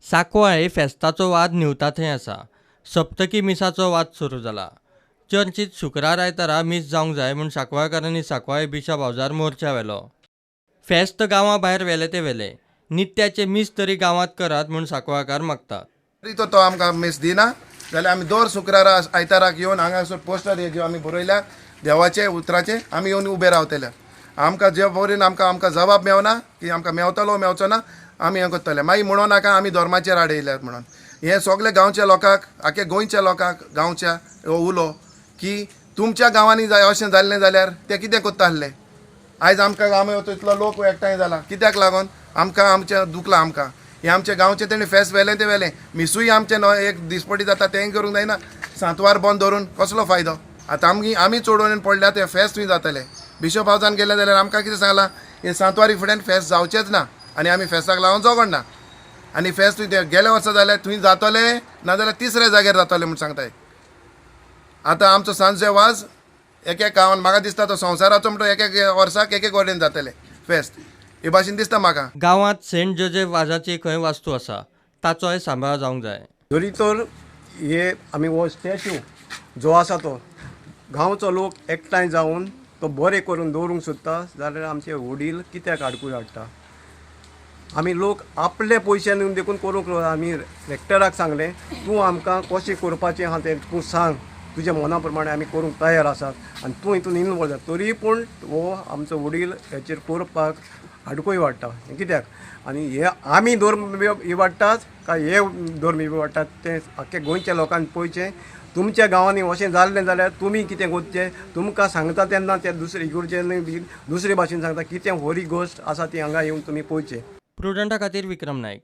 सांकवाळे फेस्ताचो वाद निवता थंय आसा. सप्तकी मिसाचो वाद सुरू जाला. चर्चीत शुक्रार आयतारा मिस जावंक जाय म्हूण सांकवाळकारांनी सांकवाळे बिशप हावजार मोर्चा व्हेलो. फेस्त गांवा भायर व्हेले ते व्हेले. नित्याचे मीस तरी गांवांत करात म्हूण सांकवाळकार मागतात. तरी तो आमकां मीस दिना जाल्यार आमी दर शुक्रारा आयताराक येवन हांगासर पोस्टर हे जे आमी बरयल्या देवाचे उतराचे आमी येवन उबे रावतले. आमकां जे परेन आमकां जबाब मेवना की आमकां मेवतलो मेवचो ना आमी हें करतले. मागीर म्हणो नाका आमी धर्माचेर आडयल्यात म्हणून. हे सगळे गांवच्या लोकांक आख्या गोंयच्या लोकांक गांवच्या हो उलो की तुमच्या गांवांनी जाय अशें जाल्लें जाल्यार ते कितें कोत्ता आसले. आयज आमकां आमी इतलो लोक एकठांय जाला कित्याक लागून आमकां आमचें दुखलां आमकां. हे आमचे गांवचे तेणी फेस्त व्हेलें ते व्हेलें. मिसूय आमचें एक दिसपटी जाता तेंय करूंक जायना. सांतवार बंद धरून कसलो फायदो. आतां आमी चोडून पडल्या ते फेस्तूय जातले. बिशप हावजान गेले जाल्यार आमकां कितें सांगलां हे सांतवारी फुड्यान फेस्त जावचेंच ना आनी आमी फेस्ताक लागून जगोड ना. आनी फेस्त गेले वर्सा जाल्यार थंय जातले नाजाल्यार तिसऱ्या जाग्यार जातले म्हूण सांगताय. आतां आमचो सांजचे वाज एक गांवांत म्हाका दिसता तो संवसाराचो म्हणटा एक वर्साक एक वटेन जातले फेस्त. हे भाशेन दिसता म्हाका. गांवांत सेंट जोझेफ वाजाची खंय वास्तू आसा ताचोय सांबाळ जावंक जाय. जरी तर हे आमी हो स्टॅच्यू जो आसा तो गांवचो लोक एकठांय जावन तो बरें करून दवरूंक सोदता जाल्यार आमचे वडील कित्याक आडकून हाडटा. आमी लोक आपले पयशांनी देखून करूंक आमी रेक्टराक सांगलें तूं आमकां कशें करपाचें आहा तें तूं सांग तुज्या मना प्रमाणे आमी करूंक तयार आसात आनी तूं हितून इनवॉल्व जा. तरी पूण हो आमचो वडील हेचेर करपाक आडकोय वाडटा. कित्याक आनी हे आमी धर्म इवाडटात काय हे धर्म इवाडटात तें आख्या गोंयच्या लोकांनी पळोवचें. तुमच्या गांवांनी अशें जाल्लें जाल्यार तुमी कितें करचें. तुमकां सांगता तेन्ना ते दुसरे इगर्जेनी बी दुसरे भाशेन सांगता कितें होरी गोश्ट आसा ती हांगा येवन तुमी पळोवचें. प्रुडंटा खातीर विक्रम नायक.